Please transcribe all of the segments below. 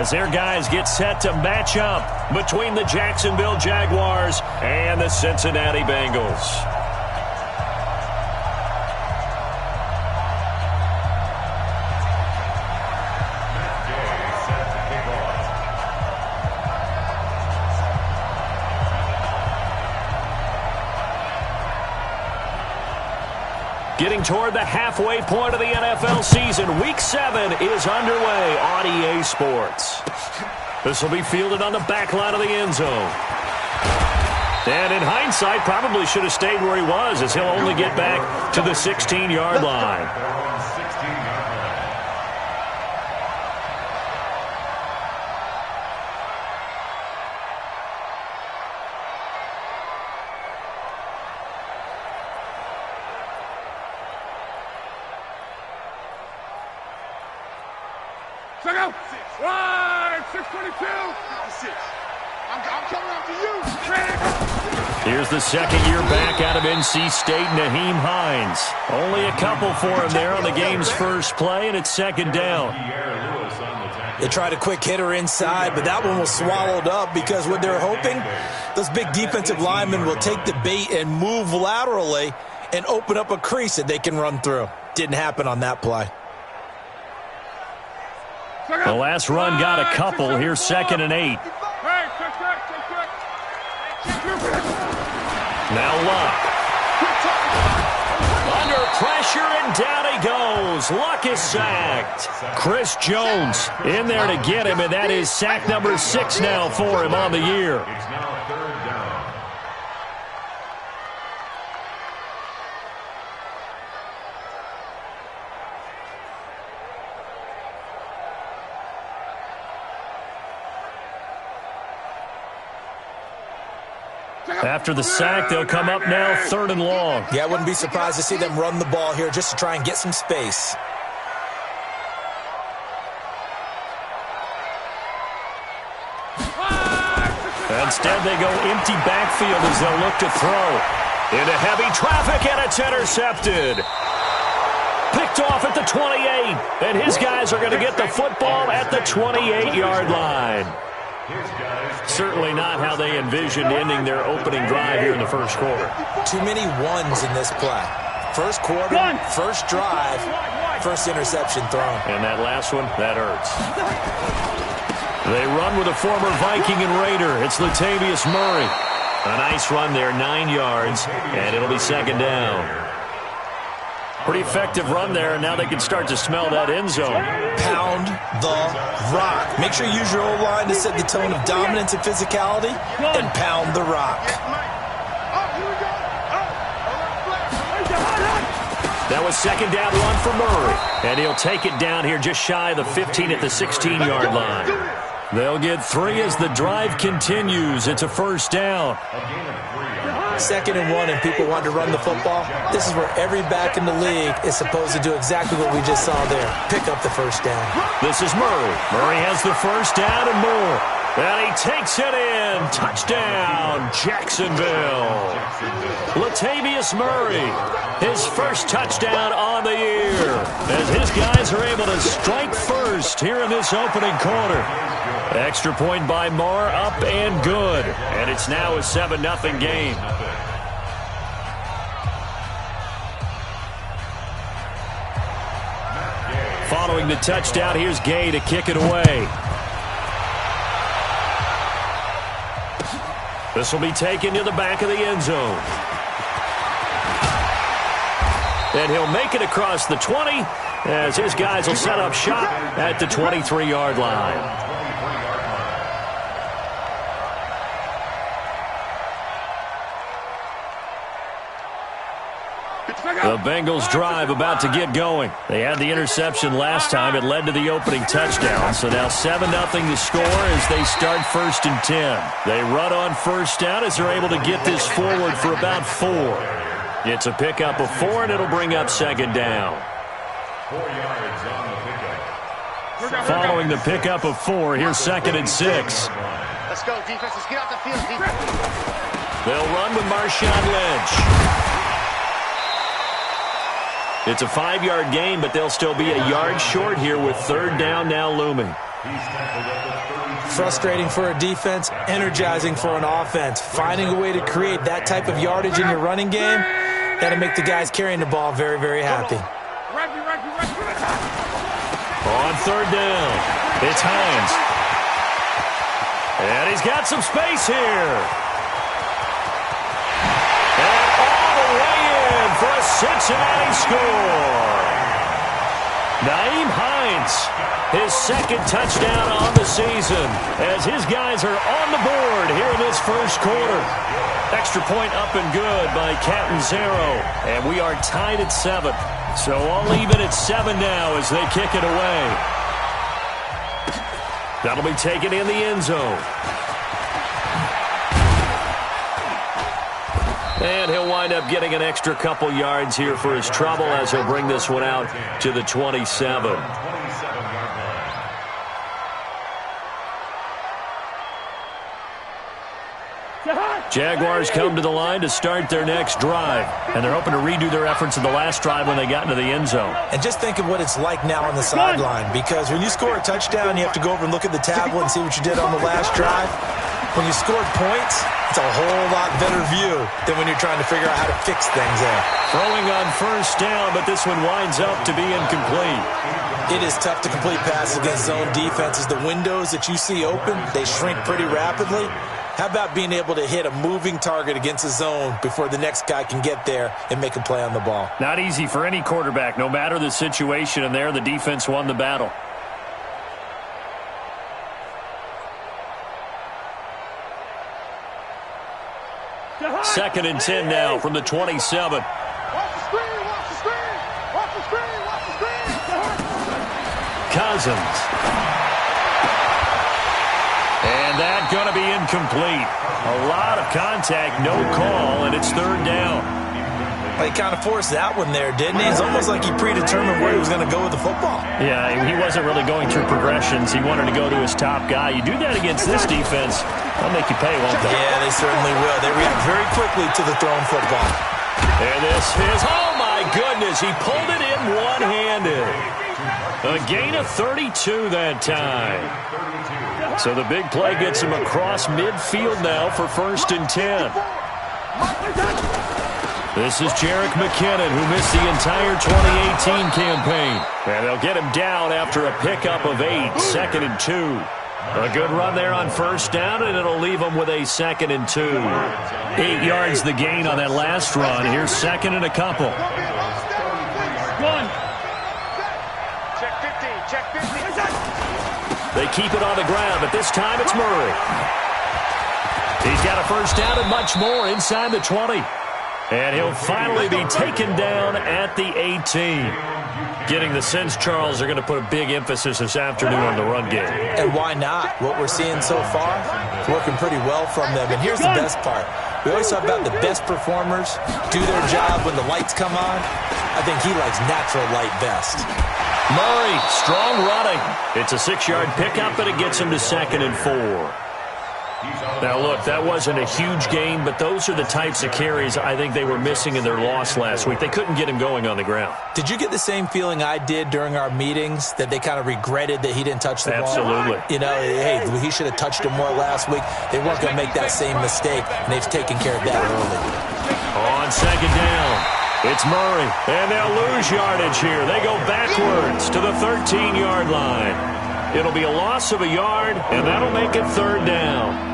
As their guys get set to match up between the Jacksonville Jaguars and the Cincinnati Bengals. Getting toward the halfway point of the NFL season, Week 7 is underway on EA Sports. This will be fielded on the back line of the end zone. And in hindsight, probably should have stayed where he was, as he'll only get back to the 16-yard line. Check out. 622. I'm coming after you. Here's the second-year back out of NC State, Nyheim Hines. Only a couple for him there on the game's first play, and it's second down. They tried a quick hitter inside, but that one was swallowed up because what they're hoping, those big defensive linemen will take the bait and move laterally and open up a crease that they can run through. Didn't happen on that play. The last run got a couple. Here's 2nd and 8. Now Luck. Under pressure, and down he goes. Luck is sacked. Chris Jones in there to get him, and that is sack number 6 now for him on the year. After the sack, they'll come up now 3rd and long. Yeah, I wouldn't be surprised to see them run the ball here just to try and get some space. Instead, they go empty backfield as they'll look to throw. Into heavy traffic, and it's intercepted. Picked off at the 28, and his guys are going to get the football at the 28-yard line. Certainly not how they envisioned ending their opening drive here in the first quarter. Too many ones in this play. First quarter, first drive, first interception thrown. And that last one, that hurts. They run with a former Viking and Raider. It's Latavius Murray. A nice run there, 9 yards, and it'll be second down. Pretty effective run there, and now they can start to smell that end zone. Pound the rock. Make sure you use your O-line to set the tone of dominance and physicality, and pound the rock. That was second down run for Murray, and he'll take it down here just shy of the 15 at the 16-yard line. They'll get 3 as the drive continues. It's a first down. 2nd and 1, and people want to run the football. This is where every back in the league is supposed to do exactly what we just saw there. Pick up the first down. This is Murray. Murray has the first down and more. And he takes it in. Touchdown, Jacksonville. Latavius Murray, his first touchdown on the year, as his guys are able to strike first here in this opening quarter. Extra point by Moore, up and good. And it's now a 7-0 game. Following the touchdown, here's Gay to kick it away. This will be taken to the back of the end zone. And he'll make it across the 20 as his guys will set up shop at the 23-yard line. The Bengals drive about to get going. They had the interception last time. It led to the opening touchdown. So now 7-0 to score as they start 1st and 10. They run on first down as they're able to get this forward for about 4. It's a pickup of 4, and it'll bring up second down. 4 yards on the pickup. Following the pickup of 4, here's 2nd and 6. Let's go, defense. Let's get out the field, defense. They'll run with Marshawn Lynch. It's a 5-yard gain, but they'll still be a yard short here with 3rd down now looming. Frustrating for a defense, energizing for an offense. Finding a way to create that type of yardage in your running game, that'll make the guys carrying the ball very, very happy. On third down, it's Hines. And he's got some space here. And all the way in for a Cincinnati score. Nyheim Hines, his second touchdown on the season, as his guys are on the board here in this first quarter. Extra point up and good by Captain Zero, and we are tied at 7. So all even at 7 now as they kick it away. That'll be taken in the end zone. And he'll wind up getting an extra couple yards here for his trouble as he'll bring this one out to the 27. Jaguars come to the line to start their next drive, and they're hoping to redo their efforts in the last drive when they got into the end zone. And just think of what it's like now on the sideline, because when you score a touchdown, you have to go over and look at the tablet and see what you did on the last drive. When you scored points, it's a whole lot better view than when you're trying to figure out how to fix things there. Throwing on first down, but this one winds up to be incomplete. It is tough to complete passes against zone defenses. The windows that you see open, they shrink pretty rapidly. How about being able to hit a moving target against a zone before the next guy can get there and make a play on the ball? Not easy for any quarterback, no matter the situation, and there the defense won the battle. Second and 10 now from the 27. Watch the screen, watch the screen, watch the screen, watch the screen. Cousins. And that going to be incomplete. A lot of contact, no call, and it's third down. Well, he kind of forced that one there, didn't he? It's almost like he predetermined where he was going to go with the football. Yeah, he wasn't really going through progressions. He wanted to go to his top guy. You do that against this defense, they'll make you pay, won't they? Yeah, they certainly will. They react very quickly to the thrown football. And this is, oh my goodness, he pulled it in one-handed. A gain of 32 that time. So the big play gets him across midfield now for first and 10. This is Jerick McKinnon, who missed the entire 2018 campaign. And they'll get him down after a pickup of 8, second and 2. A good run there on first down, and it'll leave him with a second and 2. 8 yards the gain on that last run. Here's second and a couple. Check 15, check 15. They keep it on the ground, but this time it's Murray. He's got a first down and much more inside the 20. And he'll finally be taken down at the 18. Getting the sense, Charles, they're going to put a big emphasis this afternoon on the run game. And why not? What we're seeing so far, it's working pretty well from them. And here's the best part. We always talk about the best performers do their job when the lights come on. I think he likes natural light best. Murray, strong running. It's a 6-yard pickup, but it gets him to second and 4. Now, look, that wasn't a huge gain, but those are the types of carries I think they were missing in their loss last week. They couldn't get him going on the ground. Did you get the same feeling I did during our meetings, that they kind of regretted that he didn't touch the ball? Absolutely. You know, hey, he should have touched him more last week. They weren't going to make that same mistake, and they've taken care of that early. On second down, it's Murray, and they'll lose yardage here. They go backwards to the 13-yard line. It'll be a loss of a yard, and that'll make it third down.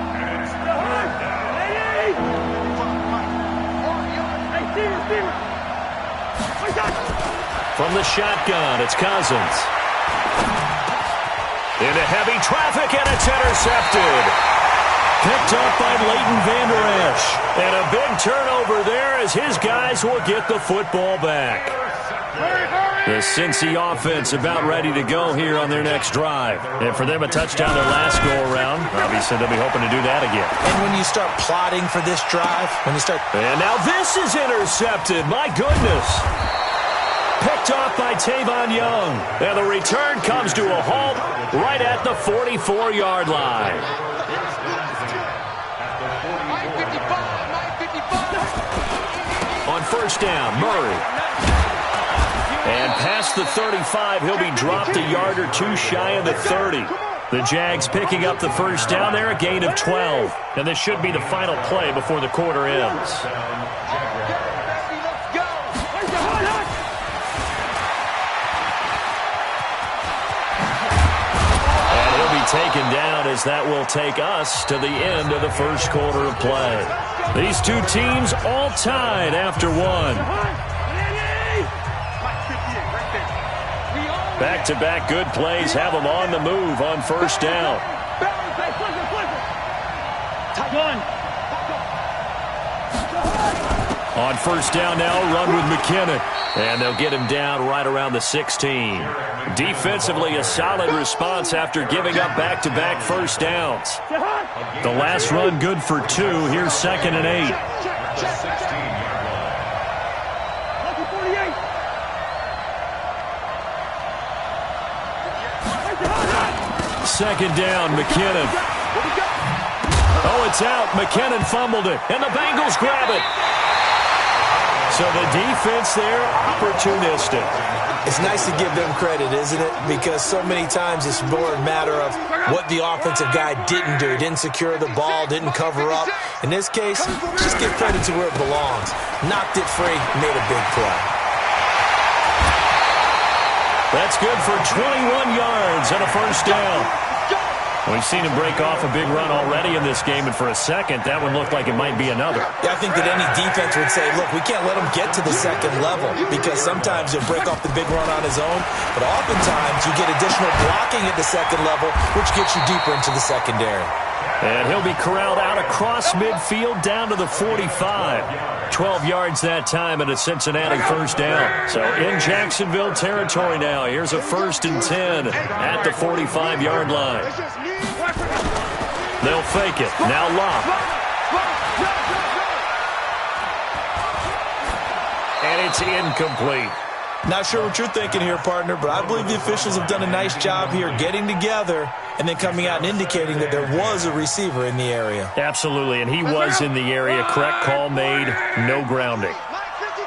From the shotgun, it's Cousins. Into heavy traffic, and it's intercepted. Picked up by Leighton Vander Esch. And a big turnover there as his guys will get the football back. The Cincy offense about ready to go here on their next drive. And for them, a touchdown their last go-around. Obviously, they'll be hoping to do that again. And when you start plotting for this drive, And now this is intercepted. My goodness. Picked off by Tavon Young. And the return comes to a halt right at the 44-yard line. On first down, Murray. And past the 35, he'll be dropped a yard or two shy of the 30. The Jags picking up the first down there, a gain of 12. And this should be the final play before the quarter ends. And he'll be taken down as that will take us to the end of the first quarter of play. These two teams all tied after one. Back-to-back good plays have them on the move on first down. On first down now, run with McKinnon. And they'll get him down right around the 16. Defensively, a solid response after giving up back-to-back first downs. The last run good for 2. Here's 2nd and 8. Second down, McKinnon. Oh, it's out. McKinnon fumbled it, and the Bengals grab it. So the defense there, opportunistic. It's nice to give them credit, isn't it? Because so many times it's more a matter of what the offensive guy didn't do. He didn't secure the ball, didn't cover up. In this case, just give credit to where it belongs. Knocked it free, made a big play. That's good for 21 yards and a first down. We've seen him break off a big run already in this game, and for a second, that one looked like it might be another. Yeah, I think that any defense would say, look, we can't let him get to the second level, because sometimes he'll break off the big run on his own, but oftentimes you get additional blocking at the second level, which gets you deeper into the secondary. And he'll be corralled out across midfield down to the 45. 12 yards that time and a Cincinnati first down. So in Jacksonville territory now. Here's a 1st and 10 at the 45-yard line. They'll fake it. Now Locke. And it's incomplete. Not sure what you're thinking here, partner, but I believe the officials have done a nice job here getting together and then coming out and indicating that there was a receiver in the area. Absolutely, and he was in the area. Correct call made, no grounding.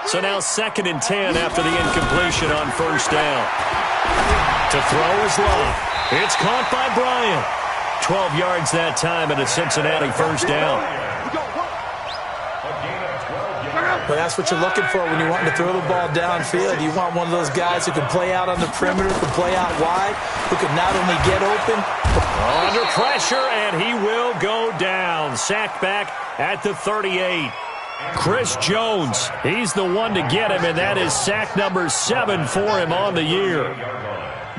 So now 2nd and 10 after the incompletion on first down. To throw is Locke. It's caught by Bryant. 12 yards that time and a Cincinnati first down. Well, that's what you're looking for when you're wanting to throw the ball downfield. You want one of those guys who can play out on the perimeter, can play out wide, who can not only get open. Under pressure, and he will go down. Sacked back at the 38. Chris Jones, he's the one to get him, and that is sack number 7 for him on the year.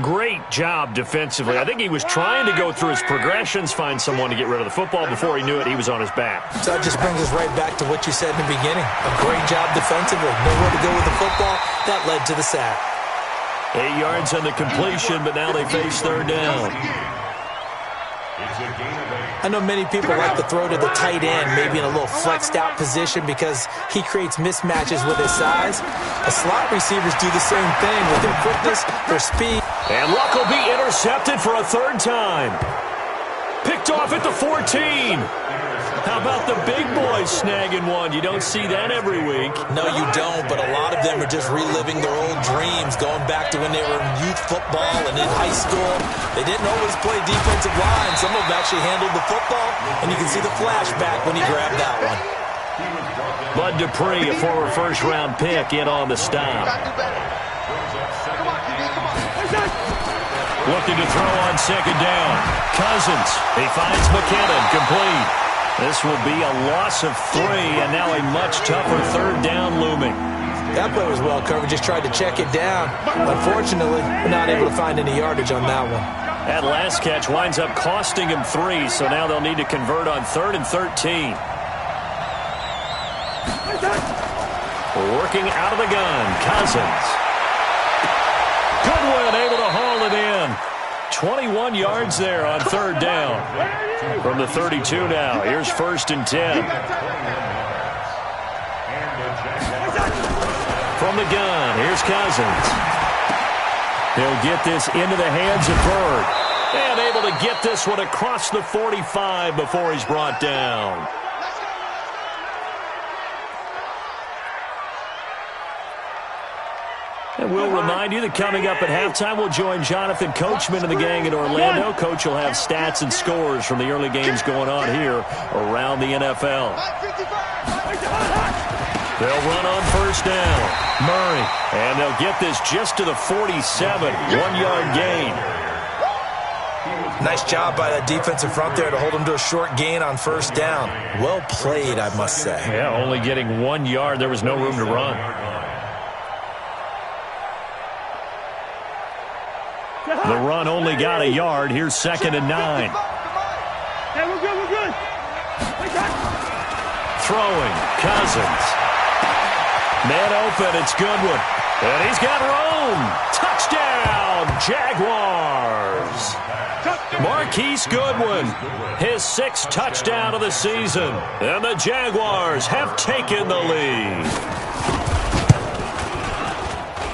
Great job defensively. I think he was trying to go through his progressions, find someone to get rid of the football. Before he knew it, he was on his back. So that just brings us right back to what you said in the beginning. A great job defensively. Nowhere to go with the football. That led to the sack. 8 yards on the completion, but now they face 3rd down. I know many people like to throw to the tight end, maybe in a little flexed out position because he creates mismatches with his size. The slot receivers do the same thing with their quickness, their speed. And Luck will be intercepted for a 3rd time. Picked off at the 14. How about the big boys snagging one? You don't see that every week. No, you don't, but a lot of them are just reliving their old dreams, going back to when they were in youth football and in high school. They didn't always play defensive line. Some of them actually handled the football, and you can see the flashback when he grabbed that one. Bud Dupree, a former first-round pick, in on the stop. Looking to throw on 2nd down. Cousins, he finds McKinnon, complete. This will be a loss of 3, and now a much tougher 3rd down looming. That play was well covered, just tried to check it down. Unfortunately, we're not able to find any yardage on that one. That last catch winds up costing him 3, so now they'll need to convert on 3rd and 13. Working out of the gun, Cousins. Goodwin able to haul it in. 21 yards there on 3rd down. From the 32 now, here's 1st and 10. From the gun, here's Cousins. He'll get this into the hands of Bird. And able to get this one across the 45 before he's brought down. And we'll remind you that coming up at halftime, we'll join Jonathan Coachman and the gang in Orlando. Coach will have stats and scores from the early games going on here around the NFL. They'll run on first down. Murray. And they'll get this just to the 47. 1-yard gain. Nice job by that defensive front there to hold him to a short gain on first down. Well played, I must say. Yeah, only getting 1 yard. There was no room to run. The run only got a yard. Here's 2nd and 9. Hey, we're good, we're good. Throwing. Cousins. Man open. It's Goodwin. And he's got room. Touchdown, Jaguars. Marquise Goodwin, his 6th touchdown of the season. And the Jaguars have taken the lead.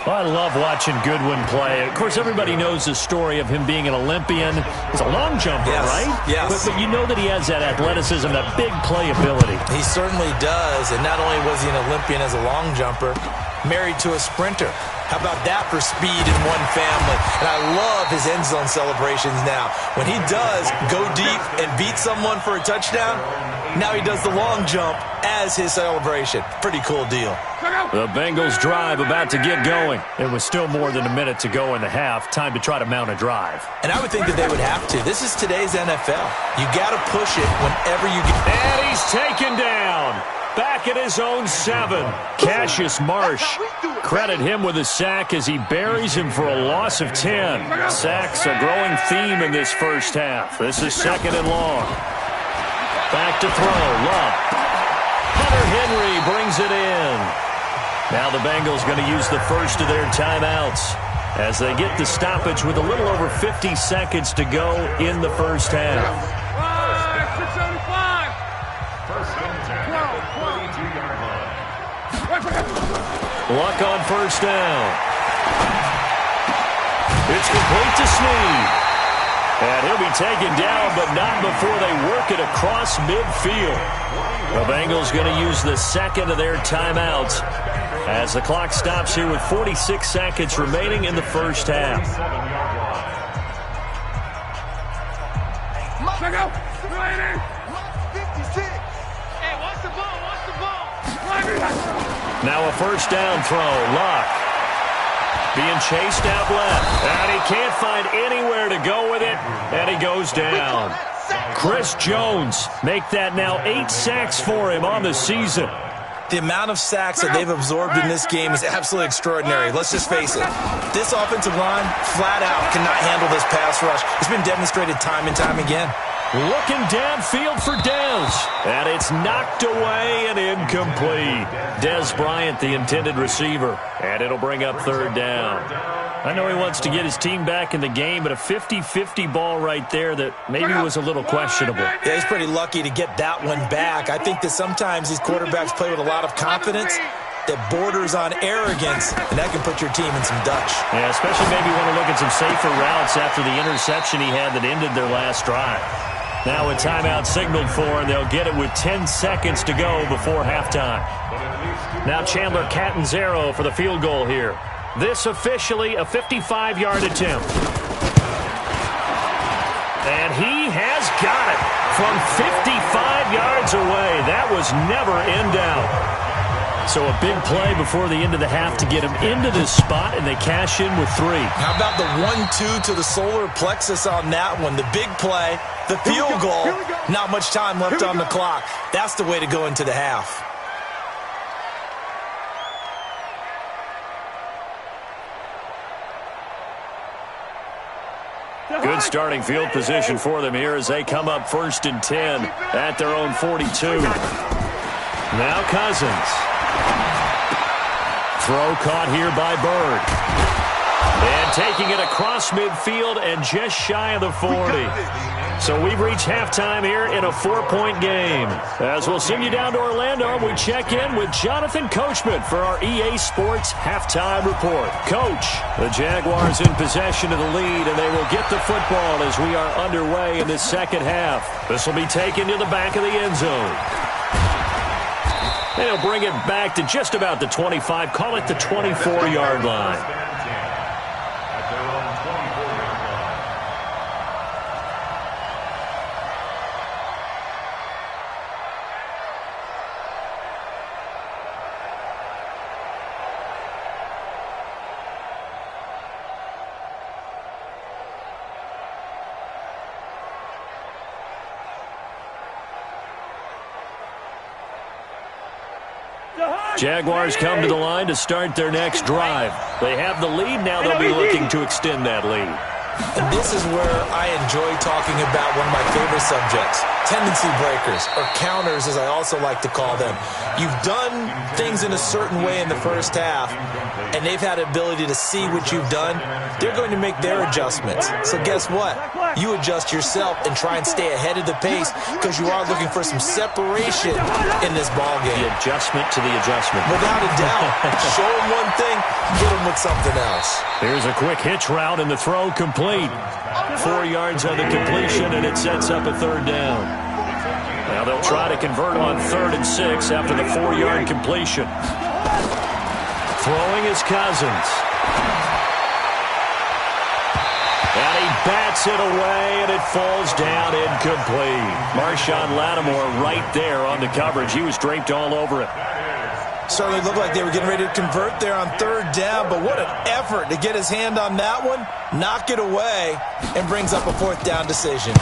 Well, I love watching Goodwin play. Of course, everybody knows the story of him being an Olympian. He's a long jumper, right? Yes. But you know that he has that athleticism, that big playability. He certainly does. And not only was he an Olympian as a long jumper, married to a sprinter. How about that for speed in one family? And I love his end zone celebrations now. When he does go deep and beat someone for a touchdown, now he does the long jump as his celebration. Pretty cool deal. The Bengals drive about to get going. It was still more than a minute to go in the half. Time to try to mount a drive. And I would think that they would have to. This is today's NFL. You got to push it whenever you get. And he's taken down. Back at his own 7. Cassius Marsh. Credit him with a sack as he buries him for a loss of 10. Sacks a growing theme in this first half. This is 2nd and long. Back to throw. Love. Hunter Henry brings it in. Now the Bengals going to use the first of their timeouts as they get the stoppage with a little over 50 seconds to go in the first half. 675. Luck on first down. It's complete to Snead. And he'll be taken down, but not before they work it across midfield. The Bengals going to use the 2nd of their timeouts as the clock stops here with 46 seconds remaining in the first half. Check out. 56. Hey, watch the ball, watch the ball. Now a first down throw. Luck being chased out left. And he can't find anywhere to go with it. And he goes down. Chris Jones make that now 8 sacks for him on the season. The amount of sacks that they've absorbed in this game is absolutely extraordinary. Let's just face it. This offensive line, flat out, cannot handle this pass rush. It's been demonstrated time and time again. Looking downfield for Dez. And it's knocked away and incomplete. Dez Bryant, the intended receiver. And it'll bring up 3rd down. I know he wants to get his team back in the game, but a 50-50 ball right there that maybe was a little questionable. Yeah, he's pretty lucky to get that one back. I think that sometimes these quarterbacks play with a lot of confidence that borders on arrogance, and that can put your team in some Dutch. Yeah, especially maybe want to look at some safer routes after the interception he had that ended their last drive. Now a timeout signaled for, and they'll get it with 10 seconds to go before halftime. Now Chandler Catanzaro for the field goal here. This officially a 55-yard attempt. And he has got it from 55 yards away. That was never in doubt. So a big play before the end of the half to get him into this spot, and they cash in with 3. How about the 1-2 to the solar plexus on that one? The big play, the field goal, not much time left on the clock. That's the way to go into the half. Good starting field position for them here as they come up 1st and 10 at their own 42. Now Cousins. Throw caught here by Bird. And taking it across midfield and just shy of the 40. So we've reached halftime here in a 4-point game. As we'll send you down to Orlando, we check in with Jonathan Coachman for our EA Sports Halftime Report. Coach, the Jaguars in possession of the lead, and they will get the football as we are underway in the second half. This will be taken to the back of the end zone. And he'll bring it back to just about the 25, call it the 24-yard line. Jaguars come to the line to start their next drive. They have the lead. Now they'll be looking to extend that lead. And this is where I enjoy talking about one of my favorite subjects, tendency breakers, or counters as I also like to call them. You've done things in a certain way in the first half, and they've had the ability to see what you've done. They're going to make their adjustments. So guess what? You adjust yourself and try and stay ahead of the pace because you are looking for some separation in this ball game. The adjustment to the adjustment. Without a doubt. Show them one thing, hit them with something else. Here's a quick hitch route, and the throw complete. 4 yards on the completion, and it sets up a third down. Now they'll try to convert on 3rd and 6 after the 4-yard completion. Throwing is Cousins. And he bats it away, and it falls down incomplete. Marshawn Lattimore right there on the coverage. He was draped all over it. Certainly looked like they were getting ready to convert there on 3rd down, but what an effort to get his hand on that one, knock it away, and brings up a 4th down decision.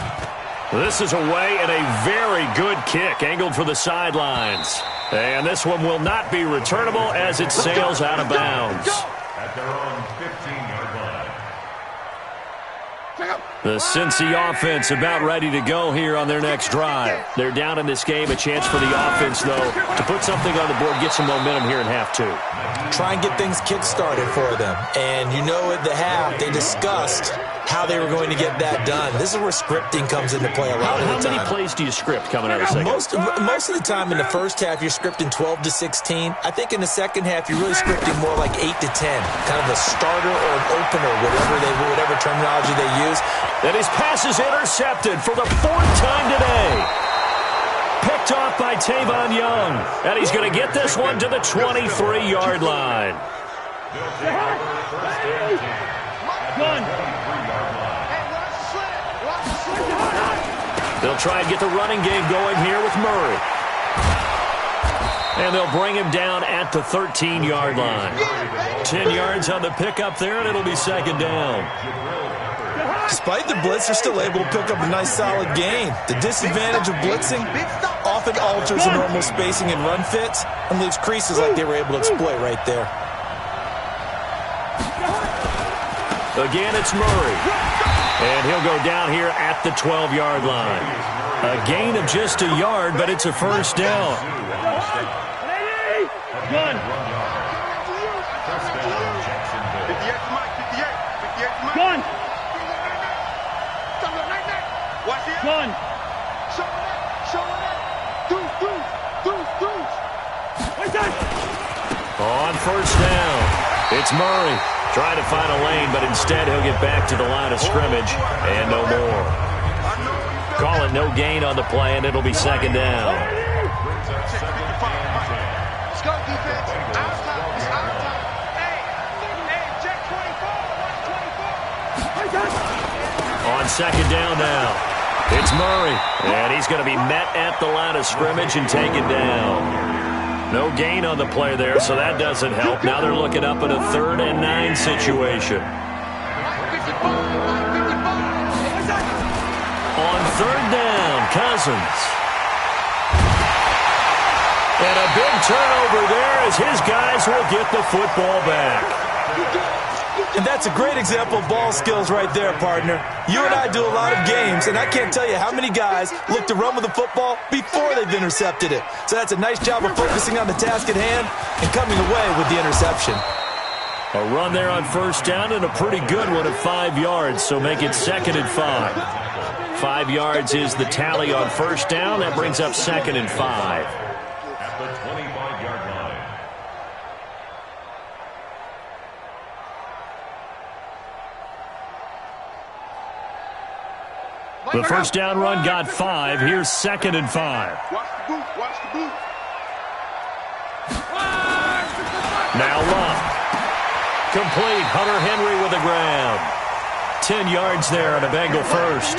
This is away and a very good kick, angled for the sidelines. And this one will not be returnable as it sails out of bounds. At their own 15-yard line. The Cincy offense about ready to go here on their next drive. They're down in this game. A chance for the offense, though, to put something on the board, get some momentum here in half 2. Try and get things kick-started for them. And you know at the half, they discussed how they were going to get that done. This is where scripting comes into play a lot of the time. How many plays do you script coming out of the second? Most of the time in the first half, you're scripting 12 to 16. I think in the second half, you're really scripting more like 8 to 10. Kind of a starter or an opener, whatever terminology they use. And his pass is intercepted for the 4th time today. Picked off by Tavon Young. And he's going to get this one to the 23-yard line. They'll try and get the running game going here with Murray. And they'll bring him down at the 13-yard line. 10 yards on the pickup there, and it'll be 2nd down. Despite the blitz, they're still able to pick up a nice, solid gain. The disadvantage of blitzing often alters the normal spacing and run fits and leaves creases like they were able to exploit right there. Again, it's Murray. And he'll go down here at the 12-yard line. A gain of just a yard, but it's a 1st down. On 1st down, it's Murray. Trying to find a lane, but instead he'll get back to the line of scrimmage and no more. Call it no gain on the play, and it'll be 2nd down. Let's go, defense. Outside. It's outside. Hey, check 24. On 2nd down now, it's Murray. And he's going to be met at the line of scrimmage and taken down. No gain on the play there, so that doesn't help. Now they're looking up at a 3rd and 9 situation. On 3rd down, Cousins. And a big turnover there as his guys will get the football back. And that's a great example of ball skills right there, partner. You and I do a lot of games, and I can't tell you how many guys look to run with the football before they've intercepted it. So that's a nice job of focusing on the task at hand and coming away with the interception. A run there on 1st down and a pretty good one at 5 yards, so make it 2nd and 5. 5 yards is the tally on 1st down. That brings up 2nd and 5. At the 25-yard line. The 1st down run got 5. Here's 2nd and 5. Watch the boot. Watch the boot. Now Luck. Complete. Hunter Henry with the grab. 10 yards there on a Bengal first.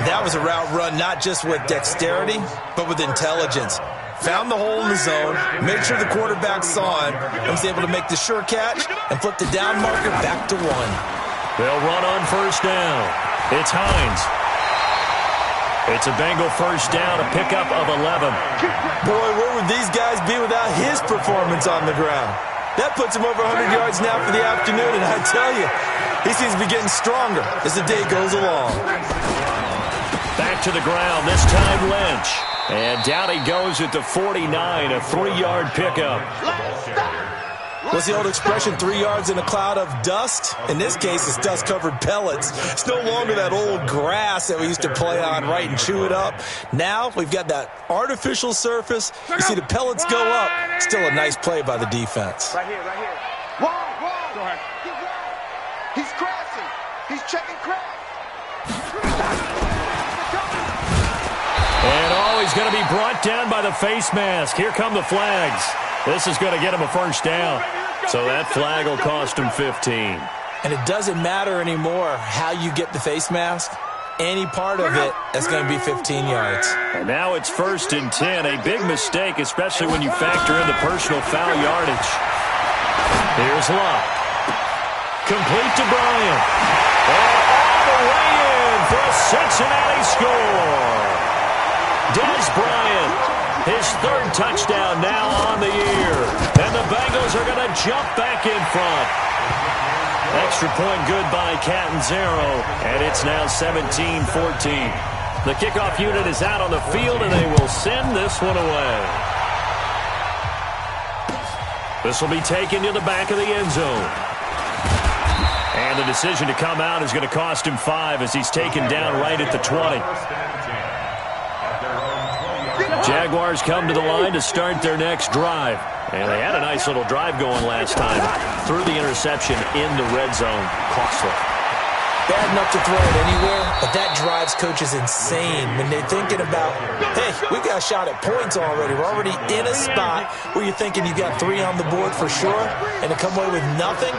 That was a route run not just with dexterity, but with intelligence. Found the hole in the zone, made sure the quarterback saw it, and was able to make the sure catch and flip the down marker back to 1. They'll run on first down. It's Hines. It's a Bengal first down, a pickup of 11. Boy, where would these guys be without his performance on the ground? That puts him over 100 yards now for the afternoon, and I tell you, he seems to be getting stronger as the day goes along. Back to the ground, this time Lynch. And down he goes at the 49, a 3-yard pickup. What's the old expression, 3 yards in a cloud of dust? In this case, it's dust-covered pellets. It's no longer that old grass that we used to play on, right, and chew it up. Now we've got that artificial surface. You see the pellets go up. Still a nice play by the defense. Right here, right here. Wrong. Go ahead. He's crashing. He's checking crash. And he's going to be brought down by the face mask. Here come the flags. This is going to get him a first down. So that flag will cost him 15. And it doesn't matter anymore how you get the face mask. Any part of it is going to be 15 yards. And now it's 1st and 10. A big mistake, especially when you factor in the personal foul yardage. Here's Luck. Complete to Bryant. And all the way in for a Cincinnati score. Des Bryant, his 3rd touchdown now on the year. And the Bengals are going to jump back in front. Extra point good by Catanzaro, and it's now 17-14. The kickoff unit is out on the field, and they will send this one away. This will be taken to the back of the end zone. And the decision to come out is going to cost him 5 as he's taken down right at the 20. Jaguars come to the line to start their next drive. And they had a nice little drive going last time. Threw the interception in the red zone. Costly. Bad enough to throw it anywhere, but that drives coaches insane when they're thinking about, hey, we got a shot at points already. We're already in a spot where you're thinking you got 3 on the board for sure, and to come away with nothing,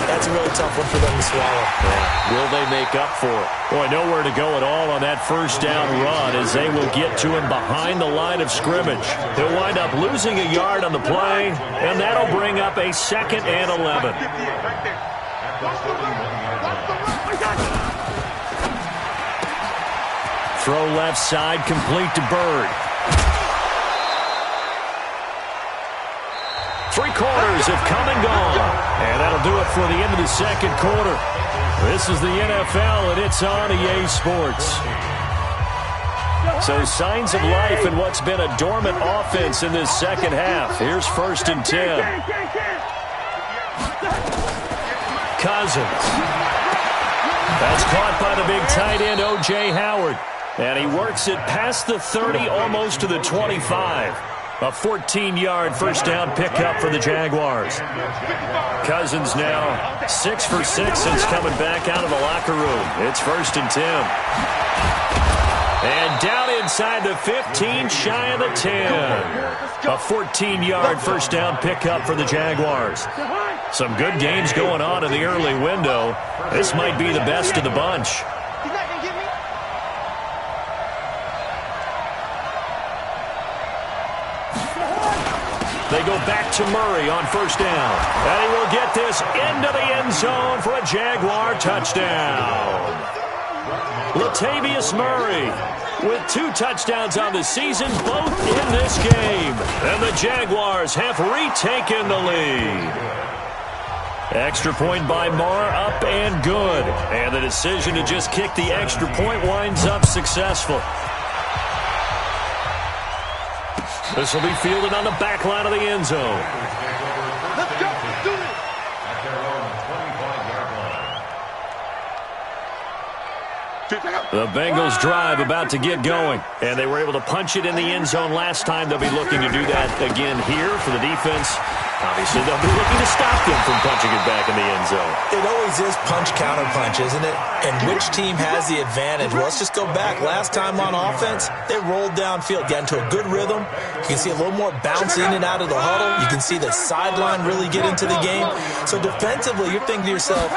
that's a really tough one for them to swallow. Yeah. Will they make up for it? Boy, nowhere to go at all on that first down run as they will get to him behind the line of scrimmage. He'll wind up losing a yard on the play, and that'll bring up a 2nd and 11. Throw left side, complete to Bird. 3 quarters have come and gone. And that'll do it for the end of the 2nd quarter. This is the NFL, and it's on EA Sports. So signs of life in what's been a dormant offense in this 2nd half. Here's 1st and 10. Cousins. That's caught by the big tight end, O.J. Howard. And he works it past the 30, almost to the 25. A 14-yard first down pickup for the Jaguars. Cousins now 6 for 6 since coming back out of the locker room. It's 1st and 10. And down inside the 15, shy of the 10. A 14-yard first down pickup for the Jaguars. Some good games going on in the early window. This might be the best of the bunch. They go back to Murray on first down. And he will get this into the end zone for a Jaguar touchdown. Latavius Murray with 2 touchdowns on the season, both in this game. And the Jaguars have retaken the lead. Extra point by Marr, up and good. And the decision to just kick the extra point winds up successful. This will be fielded on the back line of the end zone. Let's go. Let's do this. The Bengals drive about to get going, and they were able to punch it in the end zone last time. They'll be looking to do that again here for the defense. Obviously, they'll be looking to stop them from punching it back in the end zone. It always is punch-counter-punch, isn't it? And which team has the advantage? Well, let's just go back. Last time on offense, they rolled downfield, got into a good rhythm. You can see a little more bounce in and out of the huddle. You can see the sideline really get into the game. So defensively, you're thinking to yourself,